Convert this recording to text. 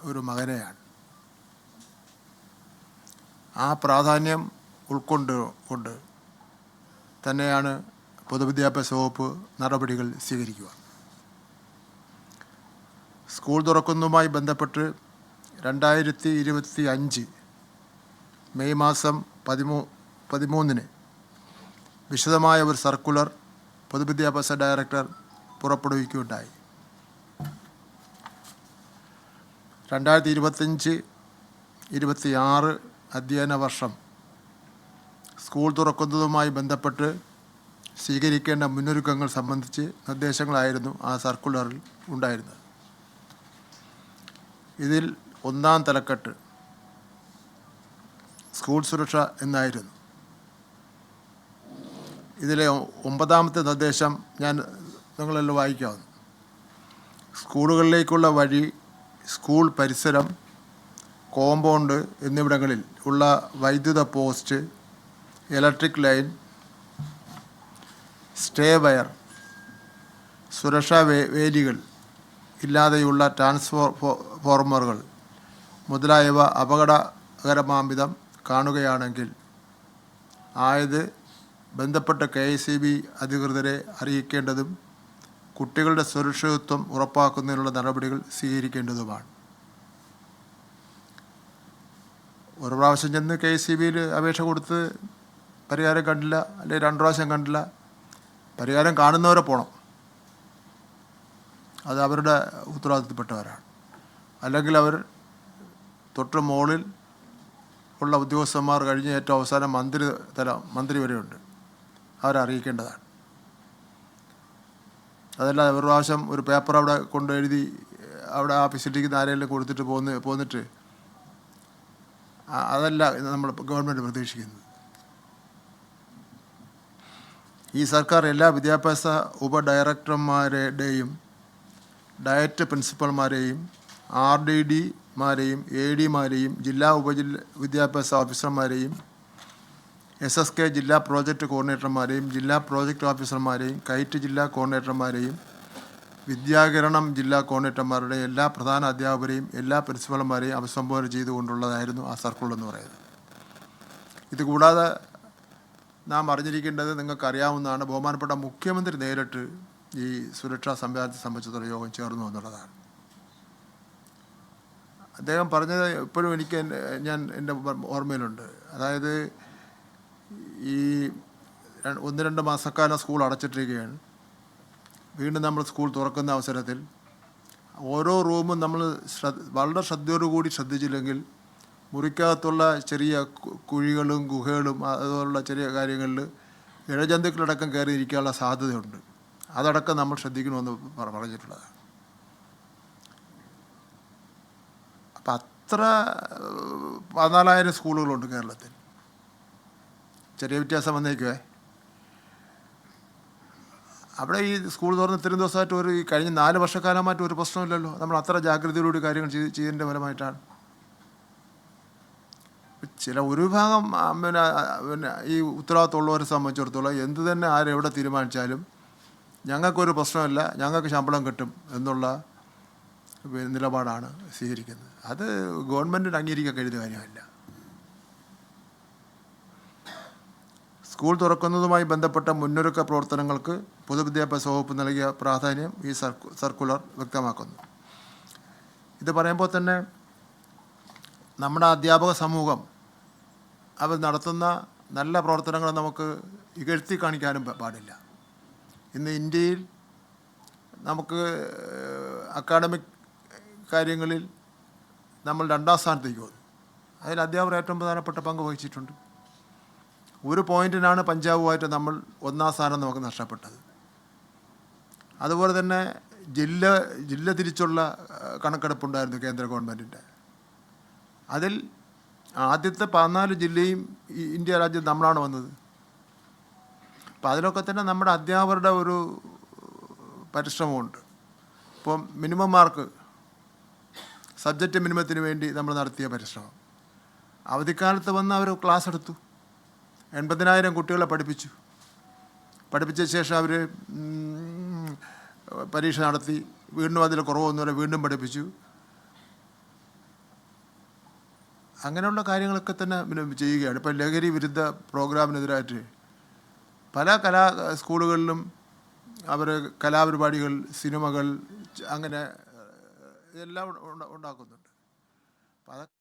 ഒരു മകനെയാണ്. ആ പ്രാധാന്യം ഉൾക്കൊണ്ട് തന്നെയാണ് പൊതുവിദ്യാഭ്യാസ വകുപ്പ് നടപടികൾ സ്വീകരിക്കുക. സ്കൂൾ തുറക്കുന്നതുമായി ബന്ധപ്പെട്ട് 2025 മെയ് മാസം 13 വിശദമായ ഒരു സർക്കുലർ പൊതുവിദ്യാഭ്യാസ ഡയറക്ടർ പുറപ്പെടുവിക്കുകയുണ്ടായി. 2025-26 അധ്യയന വർഷം സ്കൂൾ തുറക്കുന്നതുമായി ബന്ധപ്പെട്ട് സ്വീകരിക്കേണ്ട മുന്നൊരുക്കങ്ങൾ സംബന്ധിച്ച് നിർദ്ദേശങ്ങളായിരുന്നു ആ സർക്കുലറിൽ ഉണ്ടായിരുന്നത്. ഇതിൽ ഒന്നാം തലക്കെട്ട് സ്കൂൾ സുരക്ഷ എന്നായിരുന്നു. ഇതിലെ 9ാമത്തെ നിർദ്ദേശം ഞാൻ നിങ്ങളെല്ലാം വായിക്കാവുന്നു. സ്കൂളുകളിലേക്കുള്ള വഴി, സ്കൂൾ പരിസരം, കോമ്പൗണ്ട് എന്നിവിടങ്ങളിൽ ഉള്ള വൈദ്യുത post, electric line, stay wire, സുരക്ഷാ വേലികൾ ഇല്ലാതെയുള്ള ട്രാൻസ്ഫോർമറുകൾ മുതലായവ അപകടകരമാംവിധം കാണുകയാണെങ്കിൽ ബന്ധപ്പെട്ട KICB അധികൃതരെ അറിയിക്കേണ്ടതും കുട്ടികളുടെ സുരക്ഷിതത്വം ഉറപ്പാക്കുന്നതിനുള്ള നടപടികൾ സ്വീകരിക്കേണ്ടതുമാണ്. ഒരു പ്രാവശ്യം ചെന്ന് KICBയിൽ അപേക്ഷ കൊടുത്ത് പരിഹാരം കണ്ടില്ല, അല്ലെങ്കിൽ 2 പ്രാവശ്യം കണ്ടില്ല, പരിഹാരം കാണുന്നവരെ പോകണം. അത് അവരുടെ ഉത്തരവാദിത്തപ്പെട്ടവരാണ്. അല്ലെങ്കിൽ അവർ തൊട്ട് മുകളിൽ ഉള്ള ഉദ്യോഗസ്ഥന്മാർ കഴിഞ്ഞ് ഏറ്റവും അവസാനം മന്ത്രി വരെയുണ്ട്, അവരെ അറിയിക്കേണ്ടതാണ്. അതല്ല ഒരു പ്രാവശ്യം ഒരു പേപ്പർ അവിടെ കൊണ്ട് എഴുതി അവിടെ ആ ഫെസിലിറ്റിക്ക് ആരെങ്കിലും കൊടുത്തിട്ട് പോന്നിട്ട് അതല്ല നമ്മൾ ഗവൺമെൻറ് പ്രതീക്ഷിക്കുന്നത്. ഈ സർക്കാർ എല്ലാ വിദ്യാഭ്യാസ ഉപഡയറക്ടർമാരുടെയും ഡയറ്റ് പ്രിൻസിപ്പൽമാരെയും RDDമാരെയും ADമാരെയും ജില്ലാ വിദ്യാഭ്യാസ ഓഫീസർമാരെയും SSK ജില്ലാ പ്രോജക്റ്റ് കോർഡിനേറ്റർമാരെയും ജില്ലാ പ്രോജക്റ്റ് ഓഫീസർമാരെയും കൈറ്റ് ജില്ലാ കോർഡിനേറ്റർമാരെയും വിദ്യാകിരണം ജില്ലാ കോർഡിനേറ്റർമാരുടെ എല്ലാ പ്രധാന അധ്യാപകരെയും എല്ലാ പ്രിൻസിപ്പൽമാരെയും അഭിസംബോധന ചെയ്തുകൊണ്ടുള്ളതായിരുന്നു ആ സർക്കുലർ എന്ന് പറയുന്നത്. ഇതുകൂടാതെ നാം അറിഞ്ഞിരിക്കേണ്ടത് നിങ്ങൾക്കറിയാവുന്നതാണ്, ബഹുമാനപ്പെട്ട മുഖ്യമന്ത്രി നേരിട്ട് ഈ സുരക്ഷാ സംവിധാനത്തെ സംബന്ധിച്ചുള്ള യോഗം ചേർന്നു എന്നുള്ളതാണ്. അദ്ദേഹം പറഞ്ഞത് ഇപ്പോഴും എൻ്റെ ഓർമ്മയിലുണ്ട്. അതായത് ഈ 1-2 മാസക്കാലം സ്കൂൾ അടച്ചിട്ടിരിക്കുകയാണ്. വീണ്ടും നമ്മൾ സ്കൂൾ തുറക്കുന്ന അവസരത്തിൽ ഓരോ റൂമും നമ്മൾ വളരെ ശ്രദ്ധയോടുകൂടി ശ്രദ്ധിച്ചില്ലെങ്കിൽ മുറിക്കകത്തുള്ള ചെറിയ കുഴികളും ഗുഹകളും അതുപോലുള്ള ചെറിയ കാര്യങ്ങളിൽ ഇഴജന്തുക്കളടക്കം കയറി ഇരിക്കാനുള്ള സാധ്യതയുണ്ട്. അതടക്കം നമ്മൾ ശ്രദ്ധിക്കണമെന്ന് പറഞ്ഞിട്ടുള്ളതാണ്. അപ്പം അത്ര 14,000 സ്കൂളുകളുണ്ട് കേരളത്തിൽ. ചെറിയ വ്യത്യാസം വന്നേക്കുവേ. അവിടെ ഈ സ്കൂൾ തുറന്ന് ഇത്രയും ദിവസമായിട്ട് ഈ കഴിഞ്ഞ 4 വർഷക്കാലമായിട്ട് ഒരു പ്രശ്നമില്ലല്ലോ. നമ്മൾ അത്ര ജാഗ്രതയോടുകൂടി കാര്യങ്ങൾ ചെയ്തതിൻ്റെ ഫലമായിട്ടാണ്. ഒരു വിഭാഗം പിന്നെ ഈ ഉത്തരവാദിത്തമുള്ളവരെ സംബന്ധിച്ചിടത്തോളം എന്ത് തന്നെ ആരെവിടെ തീരുമാനിച്ചാലും ഞങ്ങൾക്കൊരു പ്രശ്നമില്ല, ഞങ്ങൾക്ക് ശമ്പളം കിട്ടും എന്നുള്ള നിലപാടാണ് സ്വീകരിക്കുന്നത്. അത് ഗവൺമെൻറ്റിന് അംഗീകരിക്കാൻ കഴിയുന്ന കാര്യമല്ല. സ്കൂൾ തുറക്കുന്നതുമായി ബന്ധപ്പെട്ട മുന്നൊരുക്ക പ്രവർത്തനങ്ങൾക്ക് പൊതുവിദ്യാഭ്യാസ വകുപ്പ് നൽകിയ പ്രാധാന്യം ഈ സർക്കുലർ വ്യക്തമാക്കുന്നു. ഇത് പറയുമ്പോൾ തന്നെ നമ്മുടെ അധ്യാപക സമൂഹം അവർ നടത്തുന്ന നല്ല പ്രവർത്തനങ്ങൾ നമുക്ക് ഇകഴ്ത്തി കാണിക്കാനും പാടില്ല. ഇന്ന് ഇന്ത്യയിൽ നമുക്ക് അക്കാഡമിക് കാര്യങ്ങളിൽ നമ്മൾ 2ാം സ്ഥാനത്തേക്ക് വന്നു. അതിൽ അധ്യാപകർ ഏറ്റവും പ്രധാനപ്പെട്ട പങ്ക് വഹിച്ചിട്ടുണ്ട്. ഒരു പോയിൻറ്റിനാണ് പഞ്ചാബുമായിട്ട് നമ്മൾ 1ാം സ്ഥാനം നമുക്ക് നഷ്ടപ്പെട്ടത്. അതുപോലെ തന്നെ ജില്ല തിരിച്ചുള്ള കണക്കെടുപ്പുണ്ടായിരുന്നു കേന്ദ്ര ഗവൺമെൻറ്റിൻ്റെ. അതിൽ ആദ്യത്തെ 14 ജില്ലയും ഇന്ത്യ രാജ്യം നമ്മളാണ് വന്നത്. അപ്പം അതിലൊക്കെ തന്നെ നമ്മുടെ അധ്യാപകരുടെ ഒരു പരിശ്രമമുണ്ട്. ഇപ്പം മിനിമം മാർക്ക് സബ്ജക്റ്റ് മിനിമത്തിന് വേണ്ടി നമ്മൾ നടത്തിയ പരിശ്രമം, അവധിക്കാലത്ത് വന്ന് അവർ ക്ലാസ് എടുത്തു, 80,000 കുട്ടികളെ പഠിപ്പിച്ച ശേഷം അവർ പരീക്ഷ നടത്തി, വീണ്ടും അതിൽ കുറവൊന്നുമില്ല, വീണ്ടും പഠിപ്പിച്ചു. അങ്ങനെയുള്ള കാര്യങ്ങളൊക്കെ തന്നെ പിന്നെ ചെയ്യുകയാണ്. ഇപ്പം ലഹരി വിരുദ്ധ പ്രോഗ്രാമിനെതിരായിട്ട് പല സ്കൂളുകളിലും അവർ കലാപരിപാടികൾ, സിനിമകൾ അങ്ങനെ എല്ലാം ഉണ്ടാക്കുന്നുണ്ട്. അപ്പം